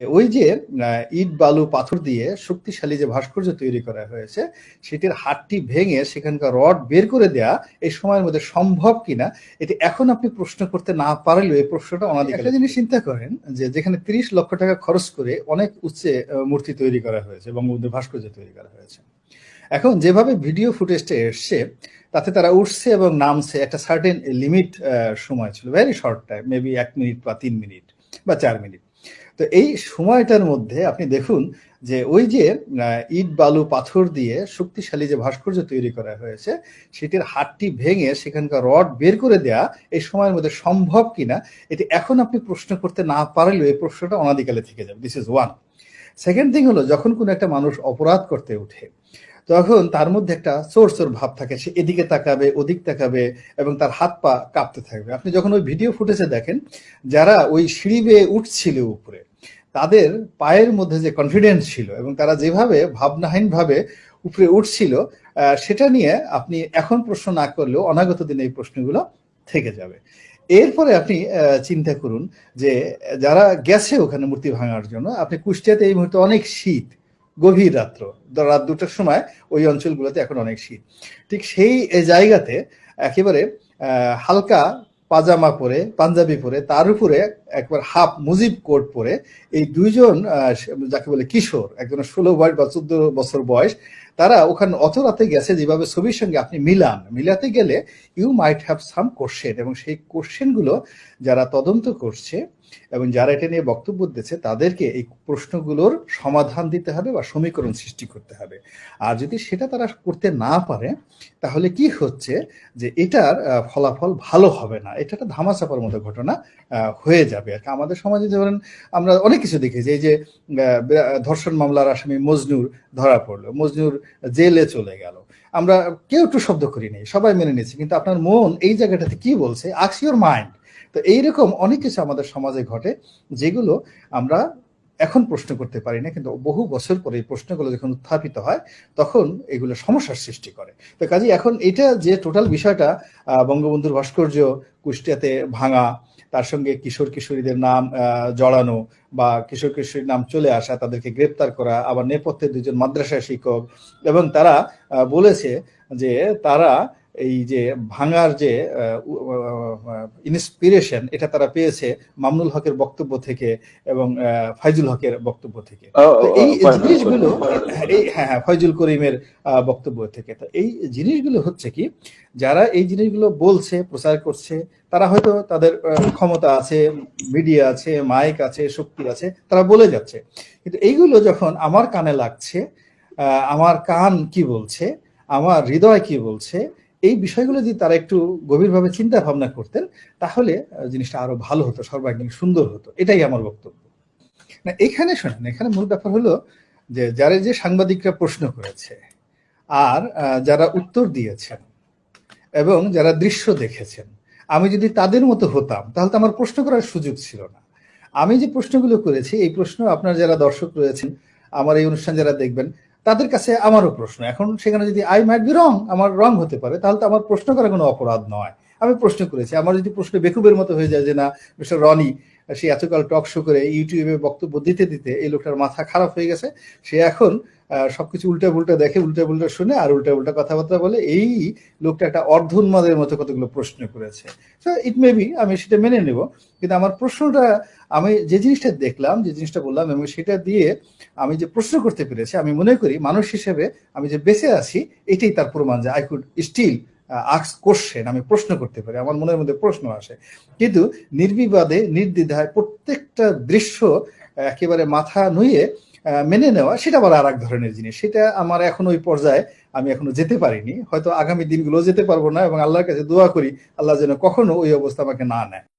ওই যে ইট বালু পাথর দিয়ে শক্তিশালী যে ভাস্কর্য তৈরি করা হয়েছে সেটির হাড়টি ভেঙে সেখানকার রড বের করে দেয়া এই সময়ের মধ্যে সম্ভব কিনা এটি এখন আপনি প্রশ্ন করতে না পারলেও এই প্রশ্নটা অনাদিকাল। একটা জিনিস চিন্তা করেন যে যেখানে ৩০ লক্ষ টাকা খরচ করে অনেক উচ্চে মূর্তি তৈরি করা হয়েছে, বঙ্গবন্ধুর ভাস্কর্য তৈরি করা হয়েছে। এখন যেভাবে ভিডিও ফুটেজটা এসছে তাতে তারা উঠছে এবং নামছে একটা সার্টেন লিমিট সময় ছিল, very short time, maybe 1 minute বা 3 মিনিট বা 4 মিনিট। তো এই সময়টার মধ্যে আপনি দেখুন যে ওই যে ইট বালু পাথর দিয়ে শক্তিশালী যে ভাস্কর্য তৈরি করা হয়েছে সেটির হাড়টি ভেঙে সেখানকার রড বের করে দেয়া এই সময়ের মধ্যে সম্ভব কিনা এটি এখন আপনি প্রশ্ন করতে না পারলেও এই প্রশ্নটা অনাদিকালে থেকে যাবে। This is one. Second thing হলো, যখন কোনো একটা মানুষ অপরাধ করতে উঠে তখন তার মধ্যে একটা চোর ভাব থাকে, সে এদিকে তাকাবে ওদিক তাকাবে এবং তার হাত পা কাঁপতে থাকবে। আপনি যখন ওই ভিডিও ফুটেজে দেখেন যারা ওই সিঁড়ি বেয়ে উঠছিল উপরে, তাদের পায়ের মধ্যে যে কনফিডেন্স ছিল এবং তারা যেভাবে ভাবনাহীন ভাবে উপরে উঠছিল সেটা নিয়ে আপনি এখন প্রশ্ন না করলেও অনাগত দিনে এই প্রশ্নগুলো থেকে যাবে। এরপরে আপনি চিন্তা করুন যে যারা গেছে ওখানে মূর্তি ভাঙার জন্য, আপনি কুষ্টিয়াতে এই মুহূর্তে অনেক শীত, গভীর রাত 2টার সময় ওই অঞ্চলগুলোতে এখন অনেক শীত। ঠিক সেই জায়গাতে একেবারে হালকা পাজামা পরে, পাঞ্জাবি পরে, তার উপরে একবার হাফ মুজিব কোট পরে এই দুইজন যাকে বলে কিশোর, একজনের 16 বয়স বা 14 বছর বয়স, তারা ওখানে অত রাতে গেছে যেভাবে ছবির সঙ্গে আপনি মিলাতে গেলে you might have some question, এবং সেই কোশ্চেনগুলো যারা তদন্ত করছে এবং যারা এটা নিয়ে বক্তব্য দিচ্ছে তাদেরকে এই প্রশ্নগুলোর সমাধান দিতে হবে বা সমীকরণ সৃষ্টি করতে হবে। আর যদি সেটা তারা করতে না পারে তাহলে কি হচ্ছে যে এটার ফলাফল ভালো হবে না, এটা একটা ধামাচাপার মতো ঘটনা হয়ে যাবে আর কি। আমাদের সমাজে ধরেন আমরা অনেক কিছু দেখেছি, এই যে ধর্ষণ মামলার আসামি মজনুর ধরা পড়লো, মজনুর জেলে চলে গেল, আমরা কেউ একটু শব্দ করিনি, সবাই মেনে নিয়েছি, কিন্তু আপনার মন এই জায়গাটাতে কি বলছে, আস্ক ইউর মাইন্ড। তো এইরকম অনেক কিছু আমাদের সমাজে ঘটে যেগুলো আমরা এখন প্রশ্ন করতে পারি না, কিন্তু বহু বছর পরে এই প্রশ্নগুলো যখন উত্থাপিত হয় তখন এগুলো সমস্যার সৃষ্টি করে। তো কাজে এখন এটা যে টোটাল বিষয়টা বঙ্গবন্ধুর ভাস্কর্য কুষ্টিয়াতে ভাঙা, তার সঙ্গে কিশোর কিশোরীদের নাম জড়ানো বা কিশোর কিশোরীর নাম চলে আসা, তাদেরকে গ্রেপ্তার করা, আবার নেপথ্যে 2জন মাদ্রাসা শিক্ষক, এবং তারা বলেছে যে তারা এই যে ভাঙার যে ইন্সপিরেশন এটা তারা পেয়েছে মামুনুল হকের বক্তব্য থেকে এবং ফাইজুল হকের বক্তব্য থেকে। তো এই জিনিসগুলো হ্যাঁ ফয়জুল করিমের বক্তব্য থেকে। তো এই জিনিসগুলো হচ্ছে কি, যারা এই জিনিসগুলো বলছে প্রচার করছে তারা হয়তো তাদের ক্ষমতা আছে, মিডিয়া আছে, মাইক আছে, শক্তি আছে, তারা বলে যাচ্ছে। কিন্তু এইগুলো যখন আমার কানে লাগছে, আমার কান কি বলছে, আমার হৃদয় কি বলছে, এই বিষয়গুলো যদি তারা একটু গভীরভাবে চিন্তা ভাবনা করতেন তাহলে জিনিসটা আরো ভালো হতো, সর্বাঙ্গীন সুন্দর হতো। এটাই আমার বক্তব্য। না এখানে শোনেন, এখানে মূল ব্যাপার হলো যে যারা যে সাংবাদিকরা প্রশ্ন করেছে আর যারা উত্তর দিয়েছেন এবং যারা দৃশ্য দেখেছেন, আমি যদি তাদের মতো হতাম তাহলে তো আমার প্রশ্ন করার সুযোগ ছিল না। আমি যে প্রশ্নগুলো করেছি এই প্রশ্ন আপনার যারা দর্শক রয়েছেন, আমার এই অনুষ্ঠান যারা দেখবেন, তাদের কাছে আমারও প্রশ্ন। এখন সেখানে যদি আই মাইট বি রং, আমার রং হতে পারে, তাহলে তো আমার প্রশ্ন করা কোনো অপরাধ নয়। আমি প্রশ্ন করেছি, আমার যদি প্রশ্ন বেকুবের মতো হয়ে যায় যে না মিস্টার রনি সে এতকাল টক শো করে ইউটিউবে বক্তব্য দিতে দিতে এই লোকটার মাথা খারাপ হয়ে গেছে, সে এখন সবকিছু উল্টা পুল্টা দেখে, উল্টা পুল্টা শুনে আর উল্টা উল্টা কথাবার্তা বলে, এই লোকটা একটা অর্ধোন্মাদের মতো কতগুলো প্রশ্ন করেছে। সো ইট মে বি, আমি সেটা মেনে নেব, কিন্তু আমার প্রশ্নটা, আমি যে জিনিসটা দেখলাম, যে জিনিসটা বললাম এবং সেটা দিয়ে আমি যে প্রশ্ন করতে পেরেছি, আমি মনে করি মানুষ হিসেবে আমি যে বেঁচে আছি এটাই তার প্রমাণ যে I could still ask question, আমি প্রশ্ন করতে পারি, আমার মনের মধ্যে প্রশ্ন আসে। কিন্তু নির্বিবাদে নির্দ্বিধায় প্রত্যেকটা দৃশ্য একেবারে মাথা নুয়ে মেনে নেওয়া, সেটা আবার আর এক ধরনের জিনিস। সেটা আমার এখন ওই পর্যায়ে আমি এখনো যেতে পারিনি, হয়তো আগামী দিনগুলো যেতে পারবো না, এবং আল্লাহর কাছে দোয়া করি আল্লাহ যেন কখনো ওই অবস্থা আমাকে না নেয়।